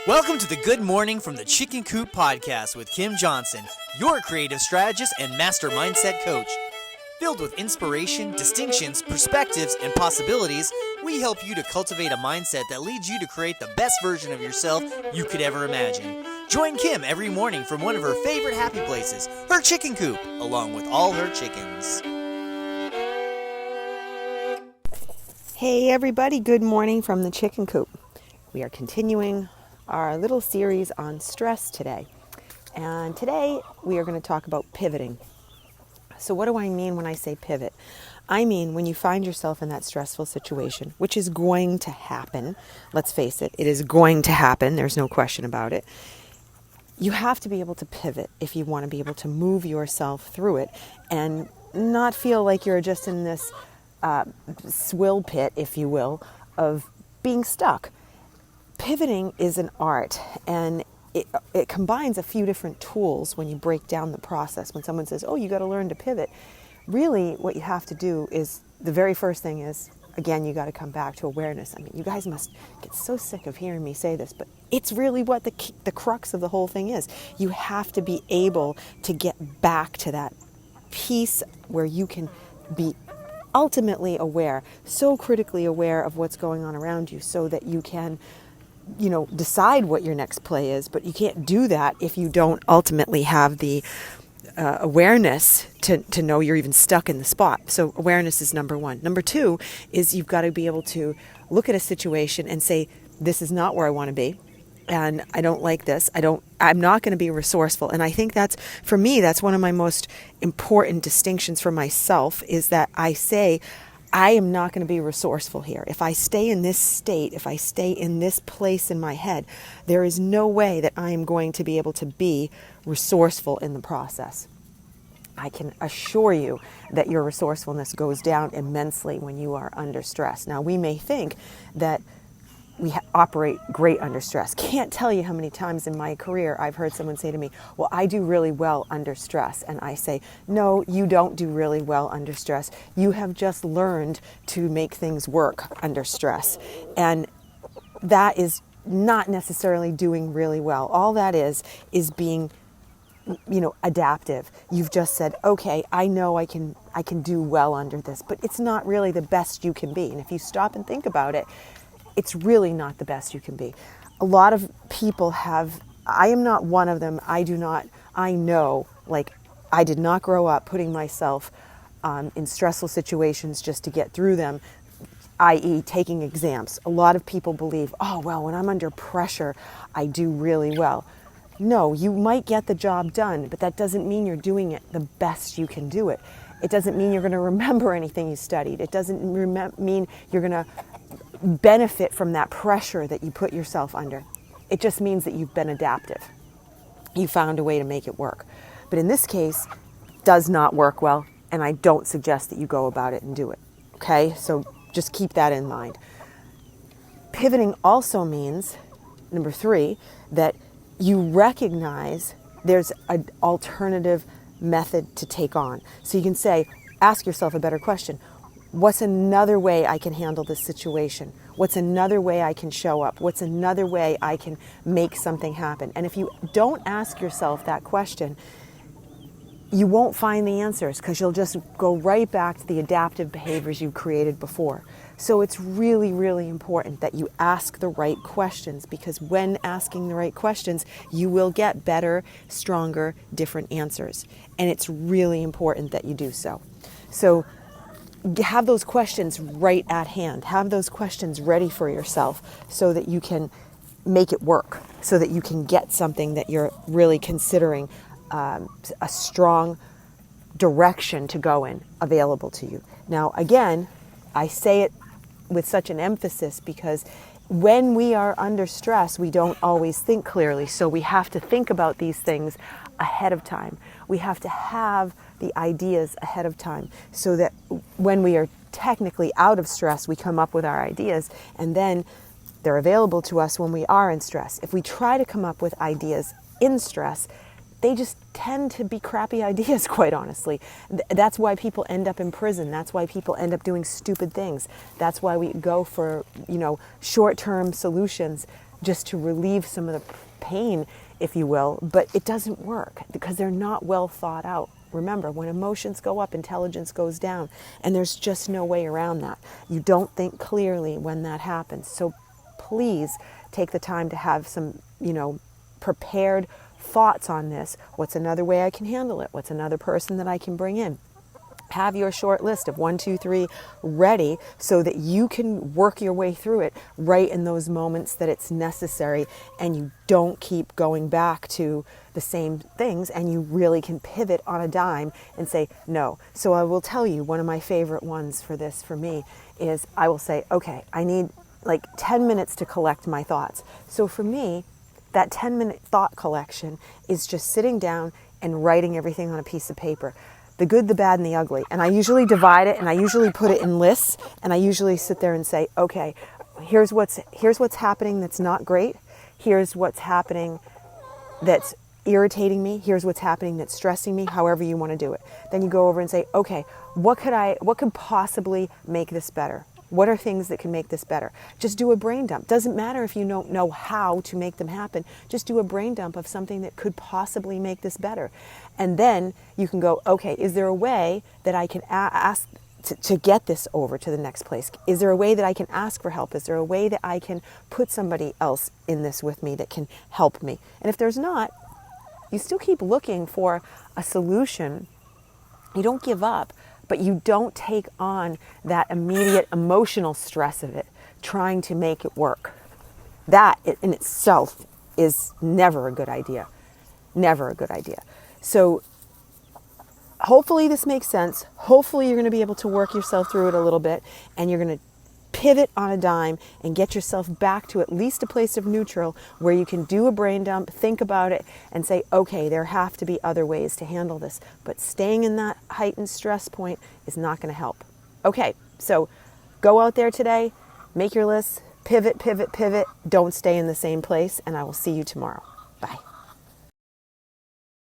Welcome to the Good Morning from the Chicken Coop podcast with Kim Johnson, your creative strategist and master mindset coach. Filled with inspiration, distinctions, perspectives, and possibilities, we help you to cultivate a mindset that leads you to create the best version of yourself you could ever imagine. Join Kim every morning from one of her favorite happy places, her chicken coop, along with all her chickens. Hey everybody, good morning from the chicken coop. We are continuing our little series on stress today. And today we are going to talk about pivoting. So what do I mean when I say pivot? I mean when you find yourself in that stressful situation, which is going to happen. Let's face it, it is going to happen. There's no question about it. You have to be able to pivot if you want to be able to move yourself through it and not feel like you're just in this swill pit, if you will, of being stuck. Pivoting is an art, and it combines a few different tools when you break down the process. When someone says, oh, you got to learn to pivot, really what you have to do is, the very first thing is, again, you got to come back to awareness. I mean, you guys must get so sick of hearing me say this, but it's really what the crux of the whole thing is. You have to be able to get back to that piece where you can be ultimately aware, so critically aware of what's going on around you, so that you can decide what your next play is. But you can't do that if you don't ultimately have the awareness to know you're even stuck in the spot. So awareness is number one. Number two is you've got to be able to look at a situation and say, this is not where I want to be. And I don't like this. I'm not going to be resourceful. And I think that's, for me, that's one of my most important distinctions for myself, is that I say, I am not going to be resourceful here. If I stay in this state, if I stay in this place in my head, there is no way that I am going to be able to be resourceful in the process. I can assure you that your resourcefulness goes down immensely when you are under stress. Now, we may think that we operate great under stress. Can't tell you how many times in my career I've heard someone say to me, well, I do really well under stress. And I say, no, you don't do really well under stress. You have just learned to make things work under stress. And that is not necessarily doing really well. All that is being, adaptive. You've just said, okay, I know I can do well under this, but it's not really the best you can be. And if you stop and think about it, it's really not the best you can be. A lot of people I am not one of them. I did not grow up putting myself in stressful situations just to get through them, i.e. taking exams. A lot of people believe, oh, well, when I'm under pressure, I do really well. No, you might get the job done, but that doesn't mean you're doing it the best you can do it. It doesn't mean you're going to remember anything you studied. It doesn't mean you're going to benefit from that pressure that you put yourself under. It just means that you've been adaptive. You found a way to make it work. But in this case, it does not work well, and I don't suggest that you go about it and do it. Okay? So just keep that in mind. Pivoting also means, number three, that you recognize there's an alternative method to take on. So you can say, ask yourself a better question. What's another way I can handle this situation? What's another way I can show up? What's another way I can make something happen? And if you don't ask yourself that question, you won't find the answers, because you'll just go right back to the adaptive behaviors you created before. So it's really, really important that you ask the right questions, because when asking the right questions, you will get better, stronger, different answers. And it's really important that you do so. So have those questions right at hand. Have those questions ready for yourself so that you can make it work, so that you can get something that you're really considering a strong direction to go in available to you. Now, again, I say it with such an emphasis because when we are under stress, we don't always think clearly. So we have to think about these things ahead of time. We have to have the ideas ahead of time so that when we are technically out of stress, we come up with our ideas, and then they're available to us when we are in stress. If we try to come up with ideas in stress, they just tend to be crappy ideas, quite honestly. That's why people end up in prison. That's why people end up doing stupid things. That's why we go for, short-term solutions just to relieve some of the pain, if you will, but it doesn't work because they're not well thought out. Remember, when emotions go up, intelligence goes down, and there's just no way around that. You don't think clearly when that happens. So please take the time to have some, prepared thoughts on this. What's another way I can handle it? What's another person that I can bring in? Have your short list of 1, 2, 3 ready so that you can work your way through it right in those moments that it's necessary, and you don't keep going back to the same things, and you really can pivot on a dime and say no. So I will tell you, one of my favorite ones for this for me is I will say, okay, I need like 10 minutes to collect my thoughts. So for me, that 10-minute thought collection is just sitting down and writing everything on a piece of paper. The good, the bad, and the ugly. And I usually divide it, and I usually put it in lists, and I usually sit there and say, okay, here's what's happening that's not great. Here's what's happening that's irritating me. Here's what's happening that's stressing me, however you want to do it. Then you go over and say, okay, what could possibly make this better? What are things that can make this better? Just do a brain dump. Doesn't matter if you don't know how to make them happen. Just do a brain dump of something that could possibly make this better. And then you can go, okay, is there a way that I can ask to get this over to the next place? Is there a way that I can ask for help? Is there a way that I can put somebody else in this with me that can help me? And if there's not, you still keep looking for a solution. You don't give up. But you don't take on that immediate emotional stress of it, trying to make it work. That in itself is never a good idea. Never a good idea. So hopefully this makes sense. Hopefully you're going to be able to work yourself through it a little bit, and you're going to pivot on a dime and get yourself back to at least a place of neutral where you can do a brain dump, think about it, and say, okay, there have to be other ways to handle this. But staying in that heightened stress point is not going to help. Okay, so go out there today, make your list, pivot, pivot, pivot. Don't stay in the same place, and I will see you tomorrow. Bye.